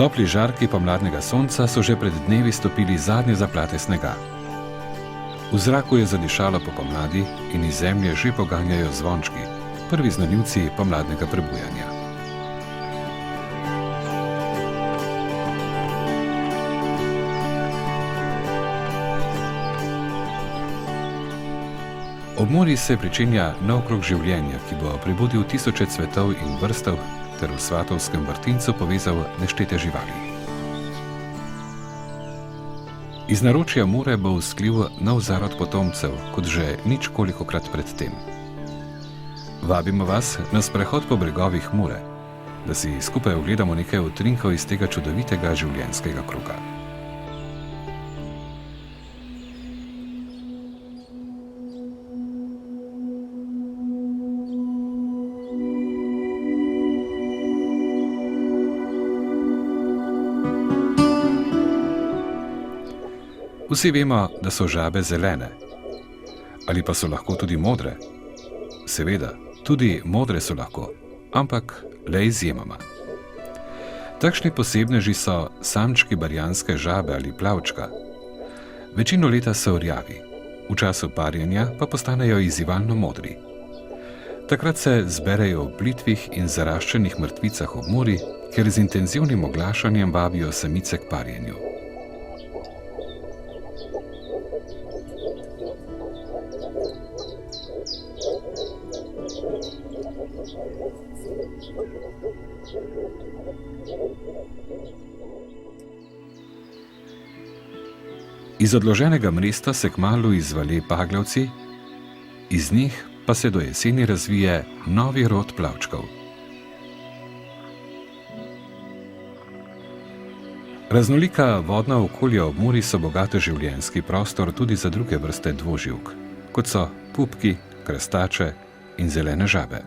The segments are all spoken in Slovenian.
Topli žarki pomladnega sonca so že pred dnevi stopili zadnje zaplate snega. V zraku je zadišalo po pomladi in iz zemlje že poganjajo zvončki, prvi znanilci pomladnega prebujanja. Ob morju se pričenja nov krog življenja, ki bo prebudil tisoče cvetov in vrstov ter v Svatovskem vrtincu povezal neštete živali. Iz naročja Mure bo vzklil nov zarod potomcev, kot že ničkolikokrat pred tem. Vabimo vas na sprehod po bregovih Mure, da si skupaj ogledamo nekaj utrinkov iz tega čudovitega življenjskega kroga. Vsi vemo, da so žabe zelene. Ali pa so lahko tudi modre? Seveda, tudi modre so lahko, ampak le izjemoma. Takšni posebneži so samčki barjanske žabe ali plavčka. Večino leta so rjavi, v času parjenja pa postanejo izzivalno modri. Takrat se zberejo v plitvih in zaraščenih mrtvicah ob Muri, ker z intenzivnim oglašanjem vabijo samice k parjenju. Iz odloženega mresta se kmalu izvali paglavci, iz njih pa se do jeseni razvije novi rod plavčkov. Raznolika vodna okolja ob Muri so bogato življenjski prostor tudi za druge vrste dvoživk, kot so pupki, krastače in zelene žabe.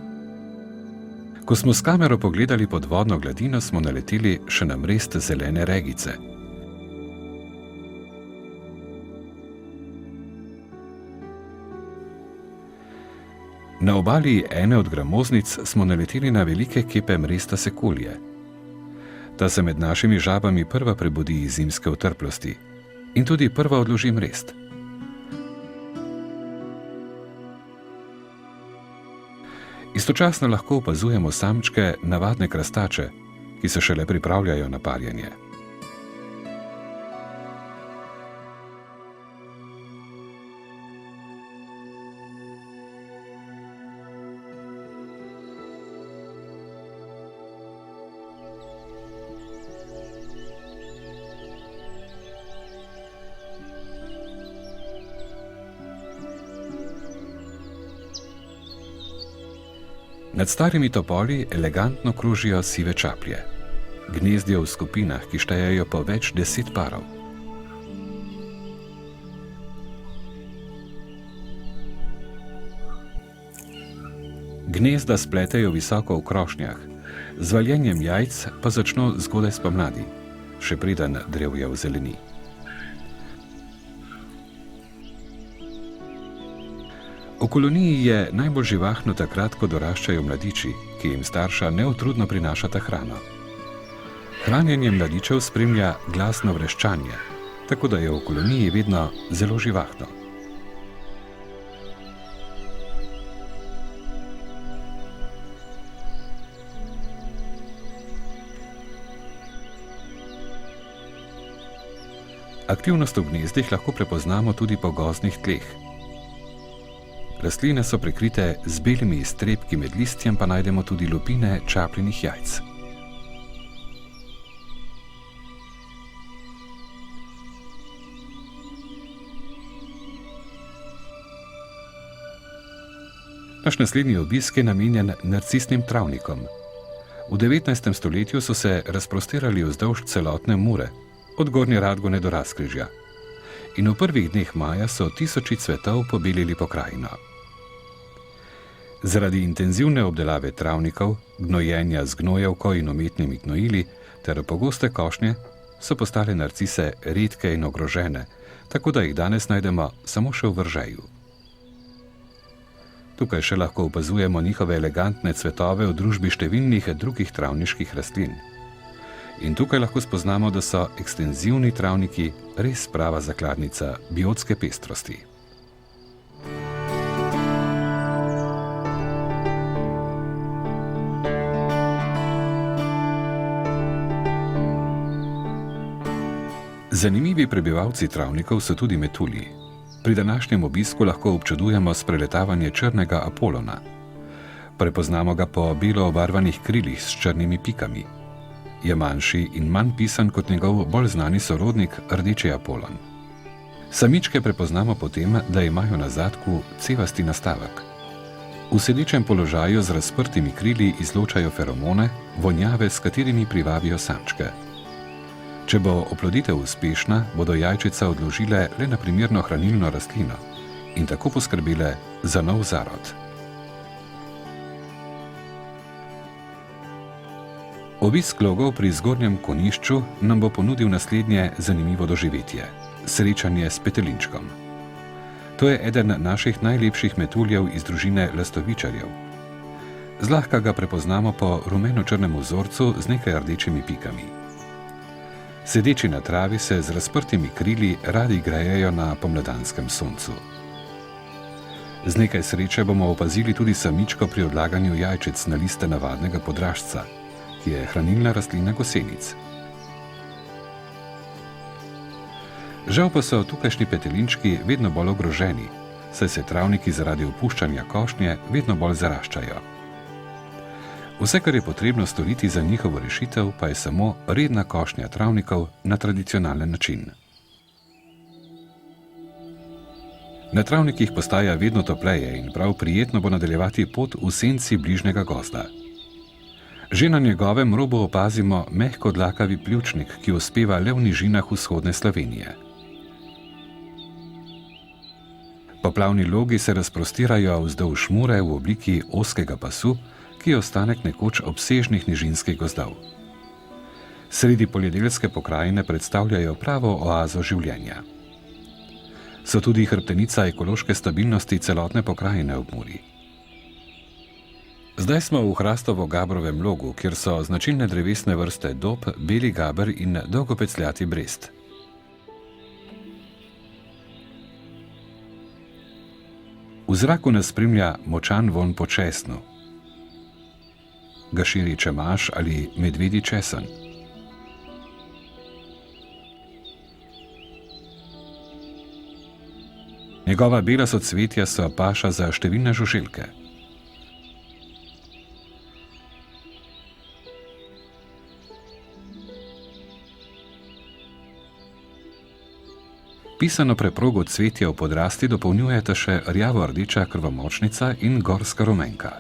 Ko smo s kamero pogledali pod vodno gladino, smo naleteli še na mrest zelene regice. Na obali ene od gramoznic smo naleteli na velike kepe mresta sekulije. Ta se med našimi žabami prva prebudi iz zimske utrplosti in tudi prva odloži mrest. Istočasno lahko opazujemo samčke navadne krastače, ki se šele pripravljajo na parjenje. Nad starimi topoli elegantno krožijo sive čaplje. Gnezdijo v skupinah, ki štejejo po več 10 parov. Gnezda spletejo visoko v krošnjah, z valjenjem jajc pa začno zgodaj spomladi, še preden drevje ozeleni. V koloniji je najbolj živahno takrat, ko doraščajo mladiči, ki jim starša neutrudno prinašata hrano. Hranjenje mladičev spremlja glasno vreščanje, tako da je v koloniji vedno zelo živahno. Aktivnost v gnezdih lahko prepoznamo tudi po gozdnih tleh. Rastline so prekrite z belimi iztrebki, med listjem pa najdemo tudi lupine čapljenih jajc. Naš naslednji obisk je namenjen narcisnim travnikom. V 19. stoletju so se razprostirali vzdolž celotne Mure, od Gornje Radgone do Razkrižja. In v prvih dneh maja so tisoči cvetov pobelili pokrajino. Zaradi intenzivne obdelave travnikov, gnojenja z gnojevko in umetnimi gnojili ter pogoste košnje so postale narcise redke in ogrožene, tako da jih danes najdemo samo še v Vržeju. Tukaj še lahko opazujemo njihove elegantne cvetove v družbi številnih drugih travniških rastlin. In tukaj lahko spoznamo, da so ekstenzivni travniki res prava zakladnica biotske pestrosti. Zanimivi prebivalci travnikov so tudi metulji. Pri današnjem obisku lahko občudujemo spreletavanje črnega apolona. Prepoznamo ga po belo obarvanih krilih s črnimi pikami. Je manjši in manj pisan kot njegov bolj znani sorodnik rdeči apolon. Samičke prepoznamo po tem, da imajo na zadku cevasti nastavek. V sedečem položaju z razprtimi krili izločajo feromone, vonjave, s katerimi privabijo samčke. Če bo oploditev uspešna, bodo jajčica odložile le na primerno hranilno rastlino in tako poskrbele za nov zarod. Obisk logov pri Zgornjem Konjišču nam bo ponudil naslednje zanimivo doživetje – srečanje s petelinčkom. To je eden naših najlepših metuljev iz družine lastovičarjev. Zlahka ga prepoznamo po rumeno-črnem vzorcu z nekaj rdečimi pikami. Sedeči na travi se z razprtimi krili radi grejejo na pomladanskem soncu. Z nekaj sreče bomo opazili tudi samičko pri odlaganju jajčic na liste navadnega podražca, ki je hranilna rastlina gosenic. Žal pa so tukajšnji petelinčki vedno bolj ogroženi, saj se travniki zaradi opuščanja košnje vedno bolj zaraščajo. Vse, kar je potrebno storiti za njihovo rešitev, pa je samo redna košnja travnikov na tradicionalen način. Na travnikih postaja vedno topleje in prav prijetno bo nadaljevati pot v senci bližnjega gozda. Že na njegovem robu opazimo mehko dlakavi pljučnik, ki uspeva le v nižinah vzhodne Slovenije. Poplavni logi se razprostirajo vzdolž Mure v obliki ozkega pasu, ki je ostanek nekoč obsežnih nižinskih gozdov. Sredi poljedelske pokrajine predstavljajo pravo oazo življenja. So tudi hrbtenica ekološke stabilnosti celotne pokrajine ob Muri. Zdaj smo v hrastovo-gabrovem logu, kjer so značilne drevesne vrste dob, beli gaber in dolgopecljati brest. V zraku nas spremlja močan vonj po česnu, ga širi čemaž ali medvedji česen. Njegova bela socvetja so paša za številne žuželke. Pisano preprogo cvetje v podrasti dopolnjujeta še rjavo-rdeča krvomočnica in gorska rumenka.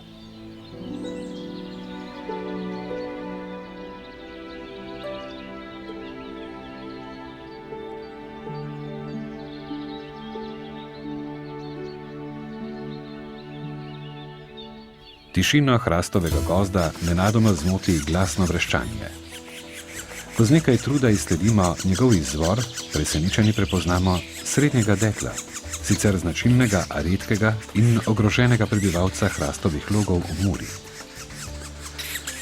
Tišino hrastovega gozda nenadoma zmoti glasno vreščanje. Ko z nekaj truda izsledimo njegov izvor, presenečeni prepoznamo srednjega dekla, sicer značilnega, a redkega in ogroženega prebivalca hrastovih logov v Muri.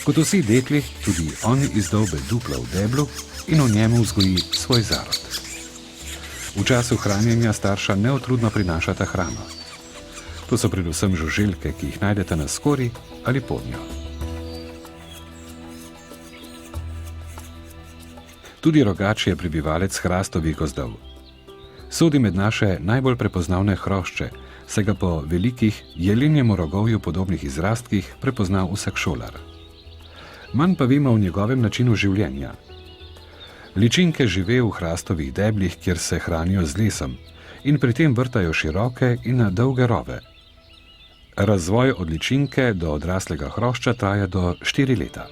Kot vsi dekli, tudi on izdolbe duplo v deblu in v njemu vzgoji svoj zarod. V času hranjenja starša neutrudno prinašata hrano. To so predvsem žuželke, ki jih najdete na skori ali pod njo. Tudi rogač je prebivalec hrastovih gozdov. Sodi med naše najbolj prepoznavne hrošče, saj ga po velikih, jelenjemu rogovju podobnih izrastkih prepozna vsak šolar. Manj pa vemo o njegovem načinu življenja. Ličinke žive v hrastovih deblih, kjer se hranijo z lesom in pri tem vrtajo široke in dolge rove. Razvoj od ličinke do odraslega hrošča traja do 4 leta.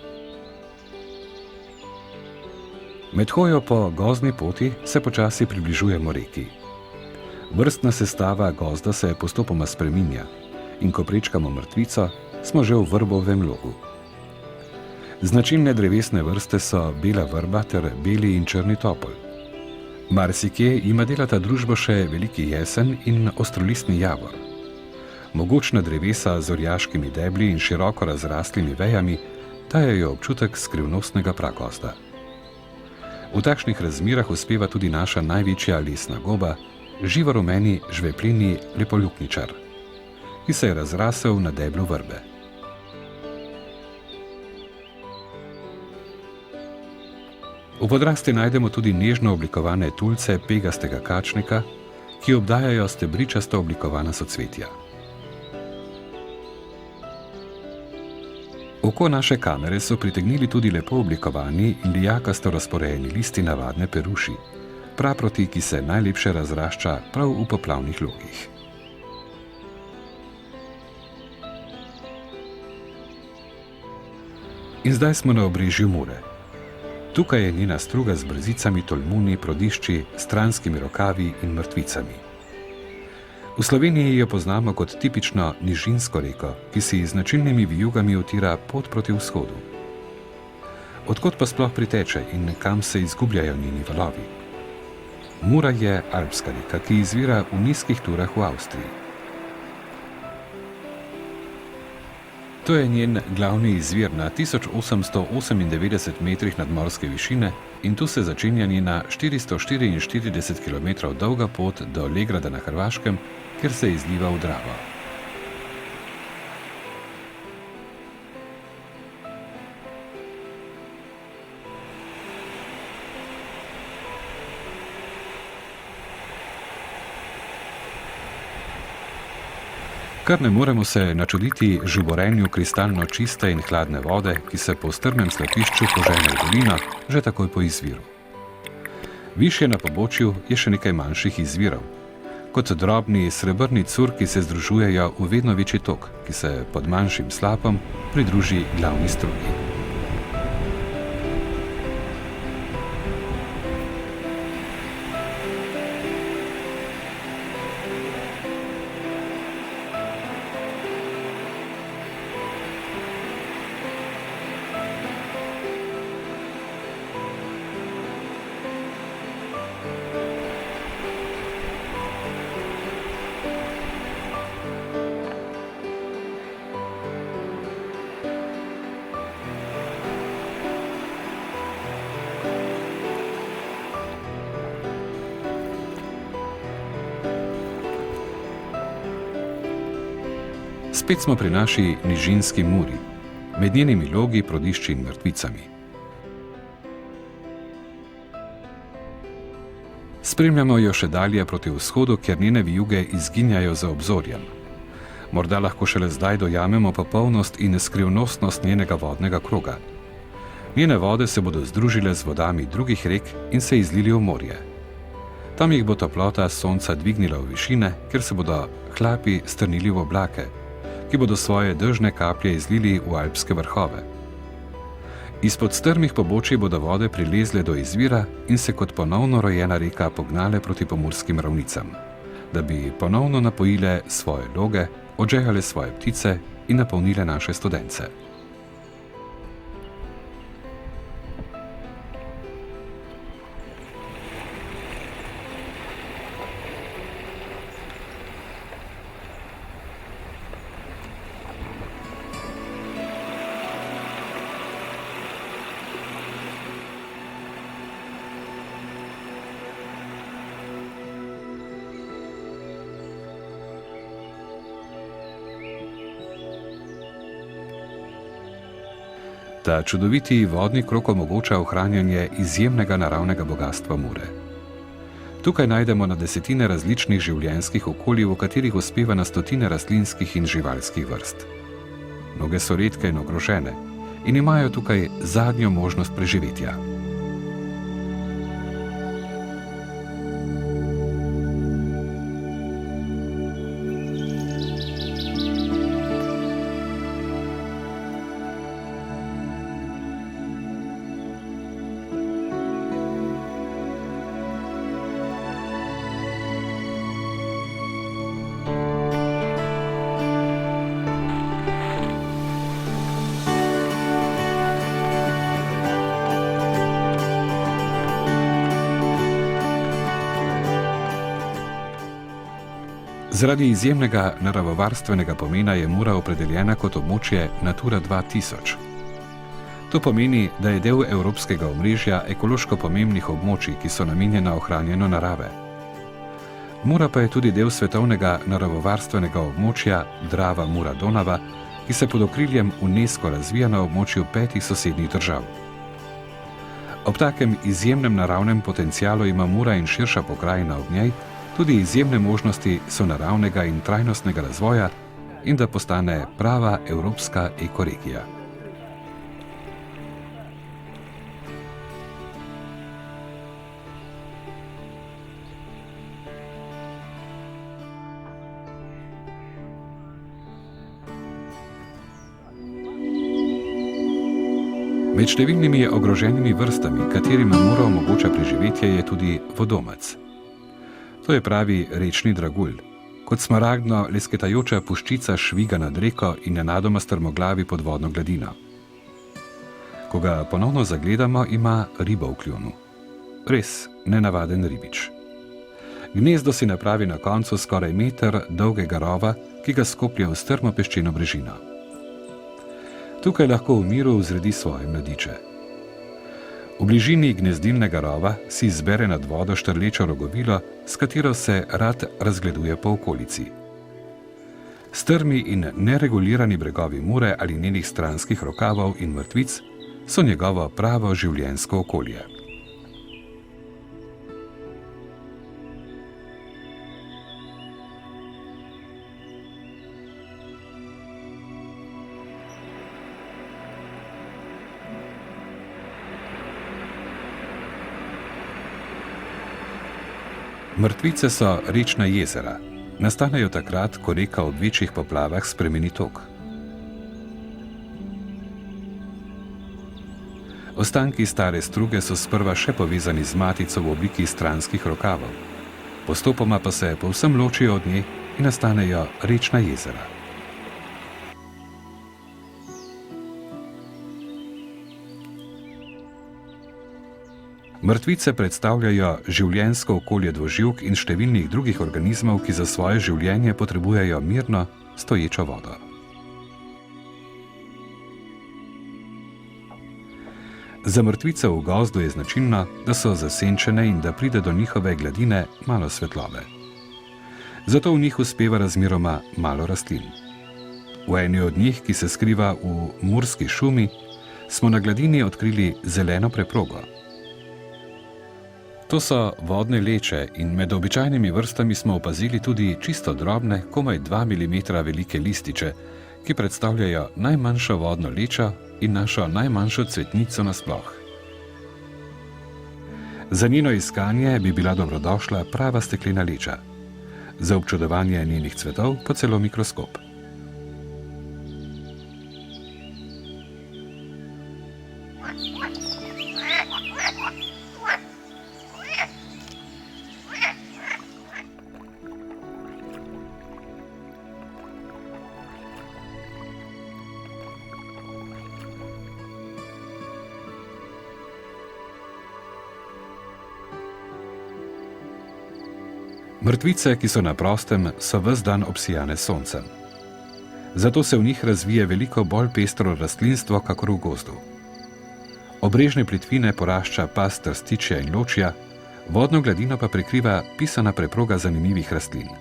Med hojo po gozdni poti se počasi približujemo reki. Vrstna sestava gozda se postopoma spreminja in ko prečkamo mrtvico, smo že v vrbovem logu. Značilne drevesne vrste so bela vrba ter beli in črni topol. Marsikje ima delata družbo še veliki jesen in ostrolistni javor. Mogočna drevesa z orjaškimi debli in široko razrastlimi vejami dajejo občutek skrivnostnega pragozda. V takšnih razmerah uspeva tudi naša največja lesna goba, živorumeni žveplini lepoljubničar, ki se je razrasel na deblu vrbe. V podrasti najdemo tudi nežno oblikovane tulce pegastega kačnika, ki obdajajo stebričasto oblikovana socvetja. Oko naše kamere so pritegnili tudi lepo oblikovani in lijakasto razporejeni listi navadne peruši, praproti, ki se najlepše razrašča prav v poplavnih logih. In zdaj smo na obrežju Mure. Tukaj je njena struga z brzicami, tolmuni, prodišči, stranskimi rokavi in mrtvicami. V Sloveniji jo poznamo kot tipično nižinsko reko, ki si z značilnimi vijugami utira pot proti vzhodu. Odkot pa sploh priteče in kam se izgubljajo njeni valovi? Mura je alpska reka, ki izvira v nizkih turah v Avstriji. To je njen glavni izvir na 1898 metrih nadmorske višine in tu se začenja njena 444 km dolga pot do Legrada na Hrvaškem, kjer se izliva v Dravo. Kar ne moremo se načuditi žuborenju kristalno čiste in hladne vode, ki se po strmem slepišču požene v dolino, že takoj po izviru. Višje na pobočju je še nekaj manjših izvirov, kot drobni srebrni cur, ki se združujejo v vedno večji tok, ki se pod manjšim slapom pridruži glavni strugi. Spet smo pri naši nižinski Muri, med njenimi logi, prodišči in mrtvicami. Spremljamo jo še dalje proti vzhodu, kjer njene vijuge izginjajo za obzorjem. Morda lahko šele zdaj dojamemo popolnost in skrivnostnost njenega vodnega kroga. Njene vode se bodo združile z vodami drugih rek in se izlili v morje. Tam jih bo toplota sonca dvignila v višine, kjer se bodo hlapi strnili v oblake, ki bodo svoje dežne kaplje izlili v alpske vrhove. Izpod strmih pobočij bodo vode prilezle do izvira in se kot ponovno rojena reka pognale proti pomurskim ravnicam, da bi ponovno napojile svoje loge, odžehale svoje ptice in napolnile naše studence. Ta čudoviti vodni krog omogoča ohranjanje izjemnega naravnega bogastva Mure. Tukaj najdemo na desetine različnih življenjskih okolij, v katerih uspeva na stotine rastlinskih in živalskih vrst. Mnoge so redke in ogrožene in imajo tukaj zadnjo možnost preživetja. Zaradi izjemnega naravovarstvenega pomena je Mura opredeljena kot območje Natura 2000. To pomeni, da je del evropskega omrežja ekološko pomembnih območij, ki so namenjena ohranjanju narave. Mura pa je tudi del svetovnega naravovarstvenega območja Drava-Mura-Donava, ki se pod okriljem UNESCO razvija na območju 5 sosednjih držav. Ob takem izjemnem naravnem potencialu ima Mura in širša pokrajina ob njej tudi izjemne možnosti sonaravnega in trajnostnega razvoja in da postane prava evropska ekoregija. Med številnimi ogroženimi vrstami, katerima Mura omogoča preživetje, je tudi vodomec. To je pravi rečni dragulj, kot smaragdno lesketajoča puščica šviga nad reko in nenadoma strmoglavi pod vodno gladino. Ko ga ponovno zagledamo, ima ribo v kljunu. Res nenavaden ribič. Gnezdo si napravi na koncu skoraj meter dolgega rova, ki ga skoplje v strmo peščeno brežino. Tukaj lahko v miru vzredi svoje mladiče. V bližini gnezdilnega rova si izbere nad vodo štrlečo rogovilo, s katero se rad razgleduje po okolici. Strmi in neregulirani bregovi Mure ali njenih stranskih rokavov in mrtvic so njegovo pravo življenjsko okolje. Mrtvice so rečna jezera. Nastanejo takrat, ko reka ob večjih poplavah spremeni tok. Ostanki stare struge so sprva še povezani z matico v obliki stranskih rokavov. Postopoma pa se povsem ločijo od nje in nastanejo rečna jezera. Mrtvice predstavljajo življenjsko okolje dvoživk in številnih drugih organizmov, ki za svoje življenje potrebujejo mirno, stoječo vodo. Za mrtvice v gozdu je značilno, da so zasenčene in da pride do njihove gladine malo svetlobe. Zato v njih uspeva razmeroma malo rastlin. V eni od njih, ki se skriva v murski šumi, smo na gladini odkrili zeleno preprogo. To so vodne leče in med običajnimi vrstami smo opazili tudi čisto drobne, komaj 2 mm velike lističe, ki predstavljajo najmanjšo vodno lečo in našo najmanjšo cvetnico nasploh. Za njeno iskanje bi bila dobrodošla prava steklena leča, za občudovanje njenih cvetov pa celo mikroskop. Mrtvice, ki so na prostem, so ves dan obsijane s soncem. Zato se v njih razvije veliko bolj pestro rastlinstvo, kakor v gozdu. Obrežne plitvine porašča past trstičja in ločja, vodno gladino pa prekriva pisana preproga zanimivih rastlin.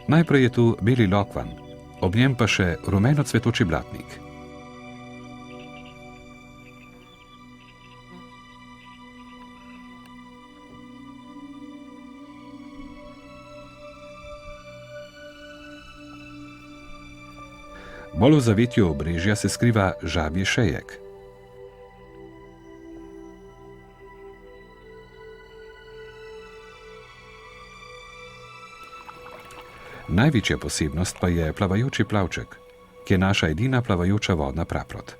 Najprej je tu beli lokvan, ob njem pa še rumeno cvetoči blatnik. Bolj v zavetju obrežja se skriva žabji šejek. Največja posebnost pa je plavajoči plavček, ki je naša edina plavajoča vodna praprot.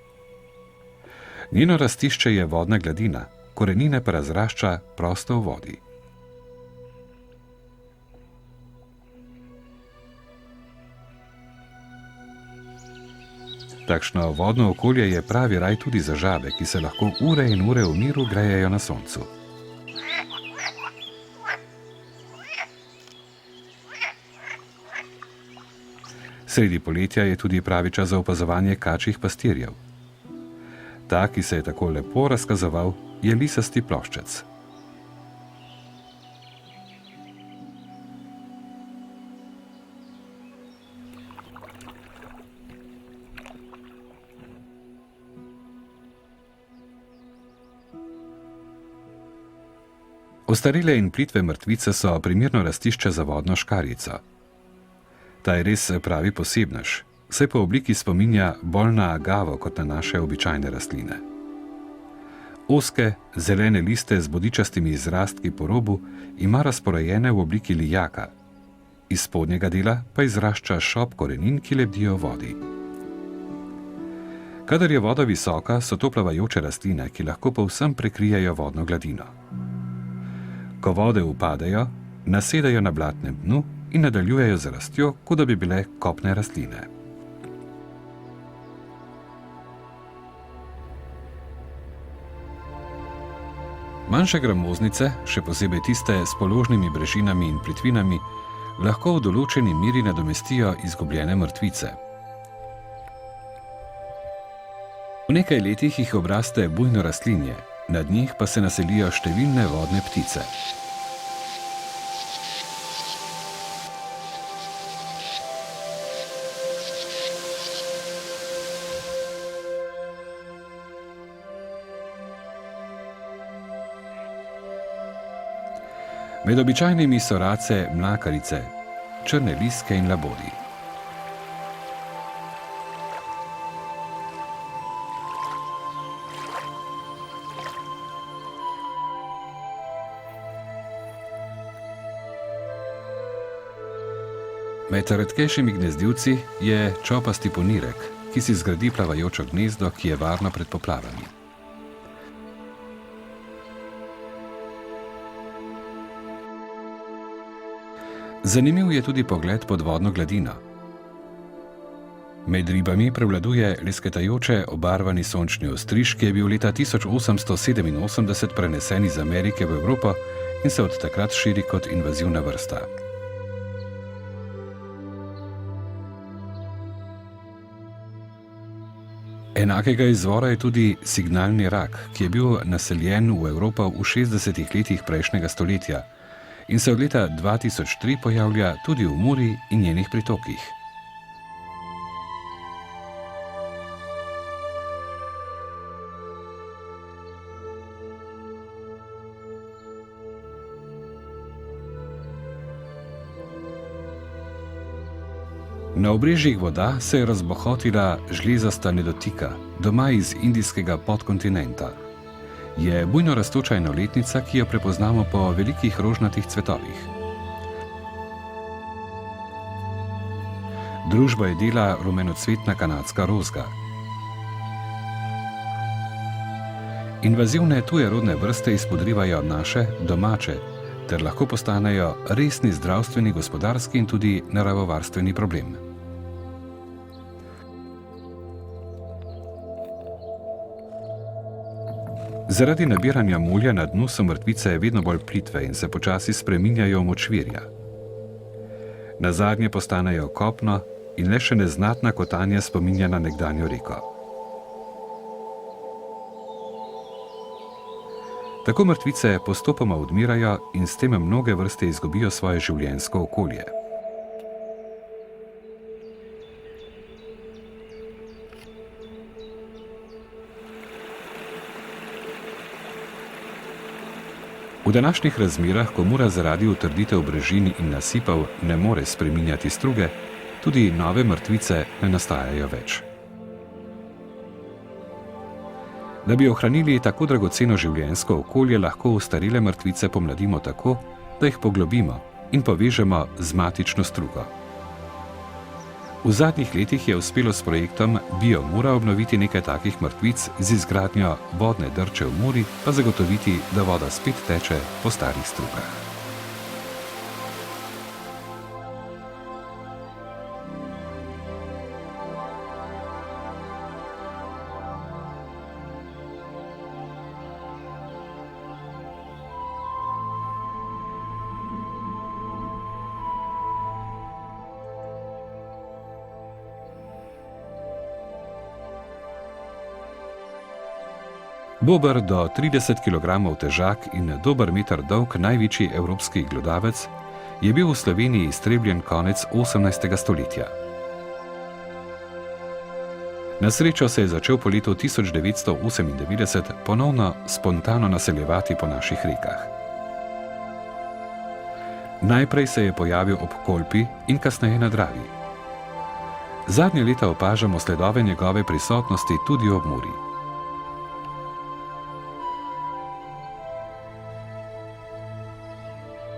Njeno rastišče je vodna gladina, korenine pa razrašča prosto v vodi. Takšno vodno okolje je pravi raj tudi za žabe, ki se lahko ure in ure v miru grejejo na soncu. Sredi poletja je tudi pravi čas za opazovanje kačjih pastirjev. Ta, ki se je tako lepo razkazoval, je lisasti ploščec. Ostarele in plitve mrtvice so primerno rastišče za vodno škarjico. Ta je res pravi posebnež, saj po obliki spominja bolj na agavo kot na naše običajne rastline. Ozke, zelene liste z bodičastimi izrastki po robu ima razporejene v obliki lijaka, iz spodnjega dela pa izrašča šop korenin, ki lebdijo v vodi. Kadar je voda visoka, so to plavajoče rastline, ki lahko povsem prekrijejo vodno gladino. Ko vode upadejo, nasedajo na blatnem dnu in nadaljujejo z rastjo, kot da bi bile kopne rastline. Manjše gramoznice, še posebej tiste s položnimi brežinami in plitvinami, lahko v določeni meri nadomestijo izgubljene mrtvice. V nekaj letih jih obraste bujno rastlinje, nad njih pa se naselijo številne vodne ptice. Med običajnimi so race mlakarice, črne liske in labodi. Med redkejšimi gnezdilci je čopasti ponirek, ki si zgradi plavajočo gnezdo, ki je varno pred poplavami. Zanimiv je tudi pogled pod vodno gladino. Med ribami prevladuje lesketajoče obarvani sončni ostriž, ki je bil leta 1887 prenesen iz Amerike v Evropo in se od takrat širi kot invazivna vrsta. Enakega izvora je tudi signalni rak, ki je bil naseljen v Evropo v 60. letih prejšnjega stoletja in se od leta 2003 pojavlja tudi v Muri in njenih pritokih. Na obrežjih voda se je razbohotila žlezasta nedotika, doma iz indijskega podkontinenta. Je bujno rastoča enoletnica, ki jo prepoznamo po velikih rožnatih cvetovih. Družbo je dela rumenocvetna kanadska rozga. Invazivne tujerodne vrste izpodrivajo naše, domače, ter lahko postanejo resni zdravstveni, gospodarski in tudi naravovarstveni problem. Zaradi nabiranja mulja na dnu so mrtvice vedno bolj plitve in se počasi spreminjajo v močvirja. Nazadnje postanejo kopno in le še neznatna kotanja spominja na nekdanjo reko. Tako mrtvice postopoma odmirajo in s tem mnoge vrste izgubijo svoje življenjsko okolje. V današnjih razmerah, ko Mura zaradi utrditev brežin in nasipov ne more spreminjati struge, tudi nove mrtvice ne nastajajo več. Da bi ohranili tako dragoceno življenjsko okolje, lahko ostarele mrtvice pomladimo tako, da jih poglobimo in povežemo z matično strugo. V zadnjih letih je uspelo s projektom BioMura obnoviti nekaj takih mrtvic, z izgradnjo vodne drče v Muri pa zagotoviti, da voda spet teče po starih strugah. Bober, do 30 kg težak in dober meter dolg največji evropski glodavec, je bil v Sloveniji iztrebljen konec 18. stoletja. Na srečo se je začel po letu 1998 ponovno spontano naseljevati po naših rekah. Najprej se je pojavil ob Kolpi in kasneje na Dravi. Zadnje leta opažamo sledove njegove prisotnosti tudi ob Muri.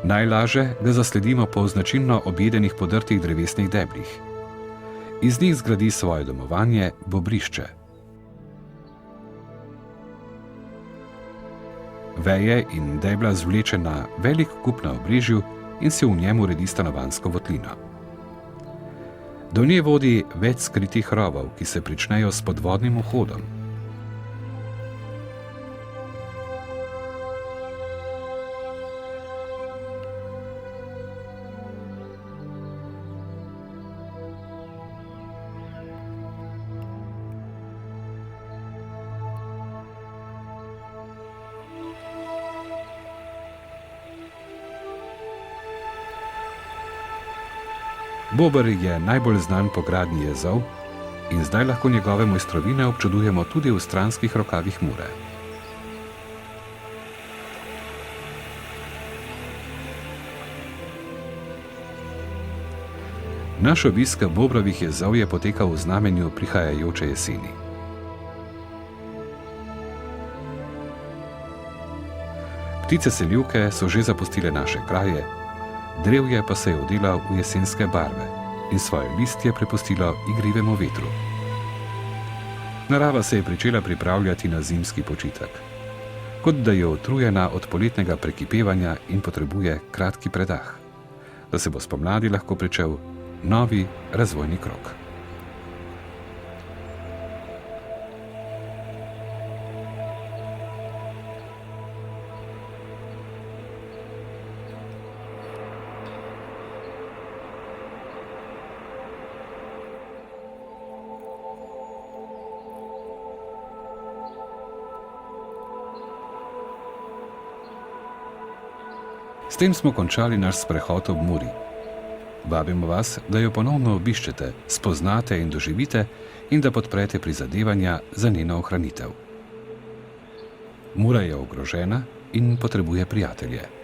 Najlaže ga zasledimo po značilno objedenih podrtih drevesnih deblih. Iz njih zgradi svoje domovanje, bobrišče. Veje in debla zvleče na velik kup na obrežju in si v njem uredi stanovanjsko votlino. Do nje vodi več skritih rovov, ki se pričnejo s podvodnim vhodom. Bober je najbolj znan po gradnji jezov in zdaj lahko njegove mojstrovine občudujemo tudi v stranskih rokavih Mure. Naš obisk Bobrovih jezov je potekal v znamenju prihajajoče jeseni. Ptice selivke so že zapustile naše kraje, drevje pa se je odelal v jesenske barve in svoje listje prepustilo igrivemu vetru. Narava se je pričela pripravljati na zimski počitek, kot da je utrujena od poletnega prekipevanja in potrebuje kratki predah, da se bo spomladi lahko pričel novi razvojni krog. S tem smo končali naš sprehod ob Muri. Vabimo vas, da jo ponovno obiščete, spoznate in doživite in da podprete prizadevanja za njeno ohranitev. Mura je ogrožena in potrebuje prijatelje.